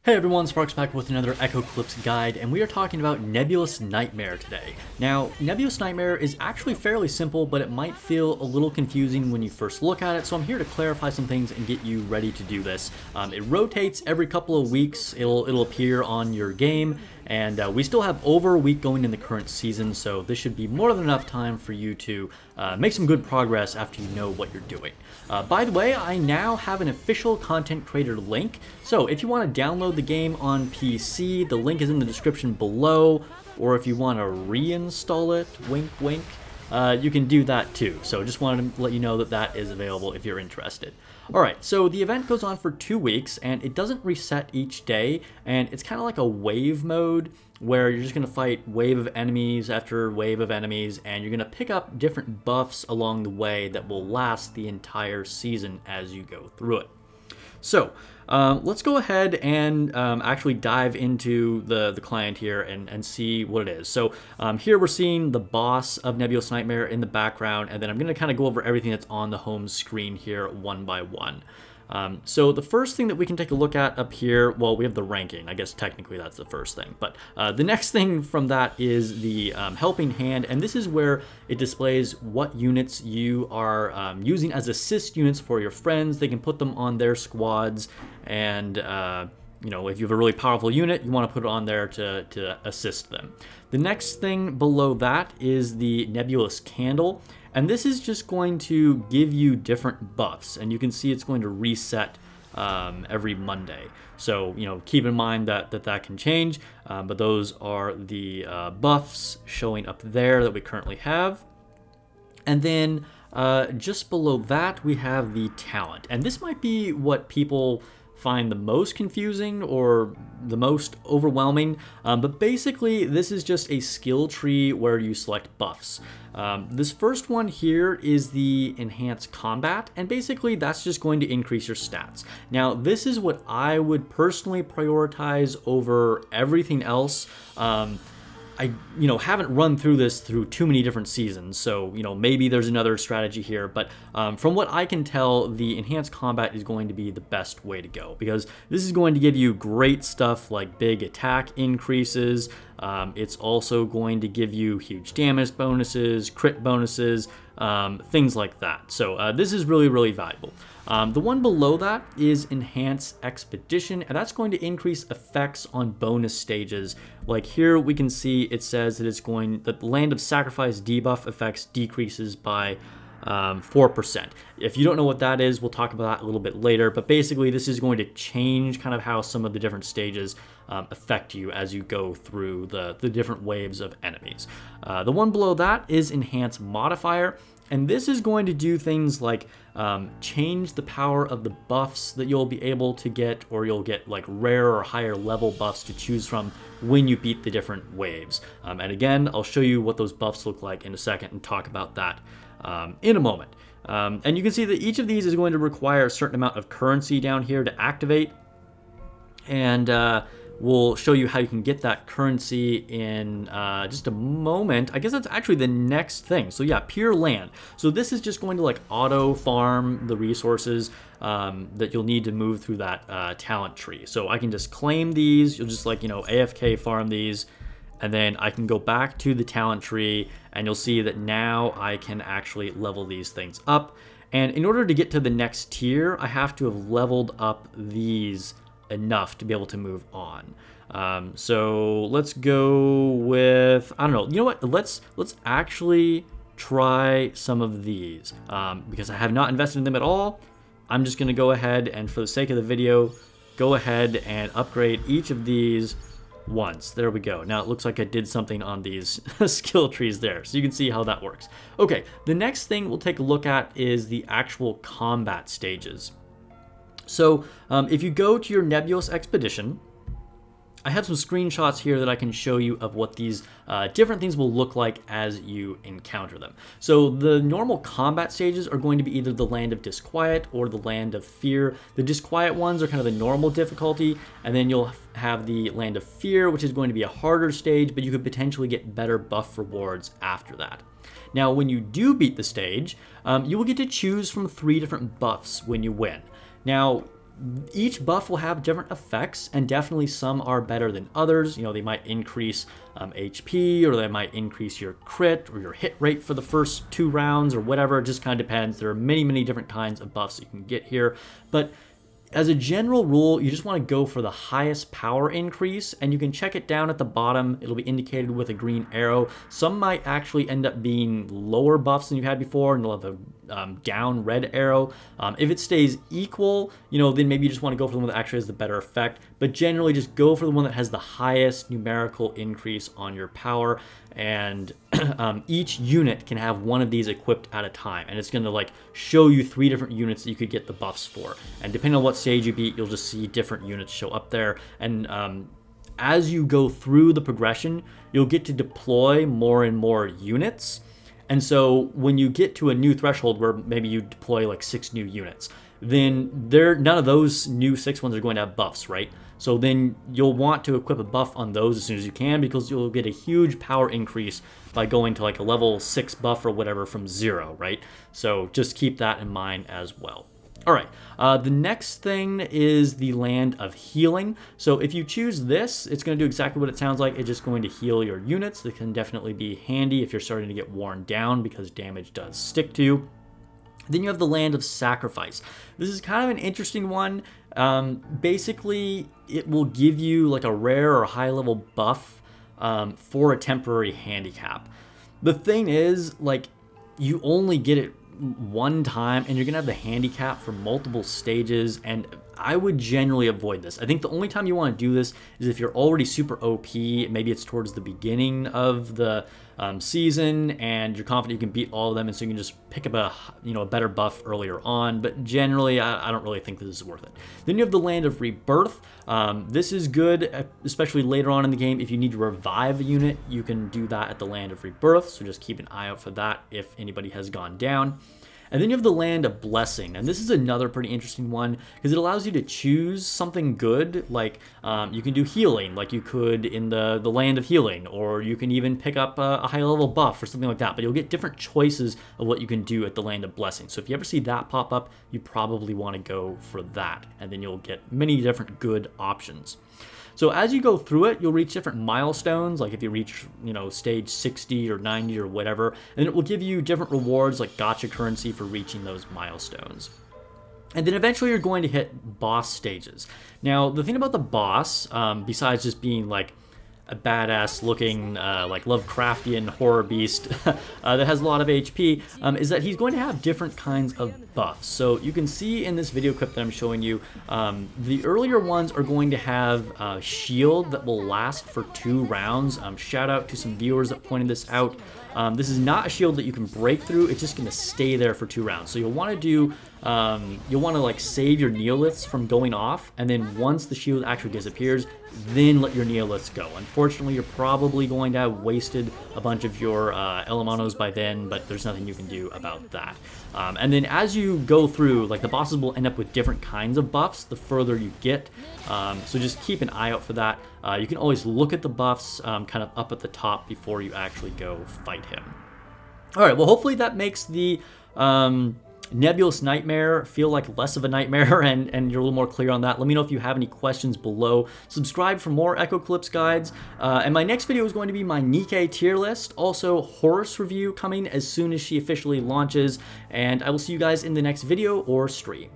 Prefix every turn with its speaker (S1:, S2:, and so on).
S1: Hey everyone, Sparks back with another Echocalypse guide, and we are talking about Nebulous Nightmare today. Now, Nebulous Nightmare is actually fairly simple, but it might feel a little confusing when you first look at it, so I'm here to clarify some things and get you ready to do this. It rotates every couple of weeks, it'll appear on your game, and we still have over a week going in the current season, so this should be more than enough time for you to make some good progress after you know what you're doing. By the way, I now have an official content creator link, so if you want to download the game on PC, the link is in the description below, or if you want to reinstall it, wink wink, you can do that too. So just wanted to let you know that that is available if you're interested. Alright, so the event goes on for 2 weeks, and it doesn't reset each day, and it's kind of like a wave mode, where you're just going to fight wave of enemies after wave of enemies, and you're going to pick up different buffs along the way that will last the entire season as you go through it. So, let's go ahead and actually dive into the client here and see what it is. So here we're seeing the boss of Nebulous Nightmare in the background, and then I'm going to kind of go over everything that's on the home screen here one by one. So the first thing that we can take a look at up here, well, we have the ranking. I guess technically that's the first thing. But the next thing from that is the helping hand. And this is where it displays what units you are using as assist units for your friends. They can put them on their squads. And, you know, if you have a really powerful unit, you want to put it on there to assist them. The next thing below that is the Nebulous Candle. And this is just going to give you different buffs, and you can see it's going to reset every Monday. So, you know, keep in mind that can change, but those are the buffs showing up there that we currently have. And then just below that, we have the talent. And this might be what people find the most confusing or the most overwhelming, but basically this is just a skill tree where you select buffs. This first one here is the Enhanced Combat, and basically that's just going to increase your stats. Now this is what I would personally prioritize over everything else. I haven't run through this through too many different seasons, so maybe there's another strategy here, but from what I can tell, the Enhanced Combat is going to be the best way to go, because this is going to give you great stuff like big attack increases. It's also going to give you huge damage bonuses, crit bonuses, things like that. So this is really, really valuable. The one below that is Enhance Expedition, and that's going to increase effects on bonus stages. Like here we can see it says that the Land of Sacrifice debuff effects decreases by 4%. If you don't know what that is, we'll talk about that a little bit later, but basically this is going to change kind of how some of the different stages affect you as you go through the different waves of enemies. The one below that is Enhance Modifier, and this is going to do things like change the power of the buffs that you'll be able to get, or you'll get like rare or higher level buffs to choose from when you beat the different waves. And again, I'll show you what those buffs look like in a second and talk about that in a moment. And you can see that each of these is going to require a certain amount of currency down here to activate. And we'll show you how you can get that currency in just a moment. I guess that's actually the next thing. So yeah, Pure Land. So this is just going to like auto farm the resources that you'll need to move through that talent tree. So I can just claim these. You'll just like, AFK farm these. And then I can go back to the talent tree, and you'll see that now I can actually level these things up. And in order to get to the next tier, I have to have leveled up these enough to be able to move on. So let's go with, I don't know, you know what? Let's actually try some of these because I have not invested in them at all. I'm just going to go ahead and, for the sake of the video, go ahead and upgrade each of these once. There we go. Now it looks like I did something on these skill trees there, so you can see how that works. Okay, the next thing we'll take a look at is the actual combat stages. So if you go to your Nebulous Expedition, I have some screenshots here that I can show you of what these different things will look like as you encounter them. So the normal combat stages are going to be either the Land of Disquiet or the Land of Fear. The Disquiet ones are kind of the normal difficulty, and then you'll have the Land of Fear, which is going to be a harder stage, but you could potentially get better buff rewards after that. Now, when you do beat the stage, you will get to choose from 3 different buffs when you win. Now, each buff will have different effects, and definitely some are better than others. You know, they might increase HP, or they might increase your crit or your hit rate for the first 2 rounds or whatever. It just kind of depends. There are many different kinds of buffs that you can get here, but as a general rule, you just want to go for the highest power increase, and you can check it down at the bottom. It'll be indicated with a green arrow. Some might actually end up being lower buffs than you've had before, and they'll have a down red arrow. If it stays equal, you know, then maybe you just want to go for the one that actually has the better effect. But generally, just go for the one that has the highest numerical increase on your power. And each unit can have one of these equipped at a time, and it's going to like show you 3 different units that you could get the buffs for, and depending on what stage you beat, you'll just see different units show up there. And as you go through the progression, you'll get to deploy more and more units. And so when you get to a new threshold where maybe you deploy like 6 new units, then none of those new 6 ones are going to have buffs, right? So then you'll want to equip a buff on those as soon as you can, because you'll get a huge power increase by going to like a level 6 buff or whatever from 0, right? So just keep that in mind as well. All right, the next thing is the Land of Healing. So if you choose this, it's going to do exactly what it sounds like. It's just going to heal your units. That can definitely be handy if you're starting to get worn down, because damage does stick to you. Then you have the Land of Sacrifice. This is kind of an interesting one. Basically, it will give you like a rare or high level buff for a temporary handicap. The thing is, like, you only get it one time, and you're gonna have the handicap for multiple stages, and I would generally avoid this. I think the only time you want to do this is if you're already super OP. Maybe it's towards the beginning of the season, and you're confident you can beat all of them, and so you can just pick up a better buff earlier on. But generally, I don't really think this is worth it. Then you have the Land of Rebirth. This is good, especially later on in the game. If you need to revive a unit, you can do that at the Land of Rebirth. So just keep an eye out for that if anybody has gone down. And then you have the Land of Blessing, and this is another pretty interesting one because it allows you to choose something good. Like you can do healing, like you could in the Land of Healing, or you can even pick up a high level buff or something like that. But you'll get different choices of what you can do at the Land of Blessing. So if you ever see that pop up, you probably want to go for that, and then you'll get many different good options. So as you go through it, you'll reach different milestones, like if you reach, stage 60 or 90 or whatever, and it will give you different rewards like gacha currency for reaching those milestones. And then eventually you're going to hit boss stages. Now, the thing about the boss, besides just being like a badass looking like Lovecraftian horror beast that has a lot of HP, is that he's going to have different kinds of buffs. So you can see in this video clip that I'm showing you, the earlier ones are going to have a shield that will last for 2 rounds. Shout out to some viewers that pointed this out. This is not a shield that you can break through. It's just going to stay there for 2 rounds. So you'll want to do, you'll want to like save your neoliths from going off, and then once the shield actually disappears, then let your neoliths go. Unfortunately, you're probably going to have wasted a bunch of your elementos by then, but there's nothing you can do about that. And then as you go through, like the bosses will end up with different kinds of buffs the further you get. So just keep an eye out for that. You can always look at the buffs kind of up at the top before you actually go fight him. All right, well, hopefully that makes the Nebulous Nightmare feel like less of a nightmare, and you're a little more clear on that. Let me know if you have any questions below. Subscribe for more Echocalypse guides. And my next video is going to be my Nikke tier list. Also, Horus review coming as soon as she officially launches. And I will see you guys in the next video or stream.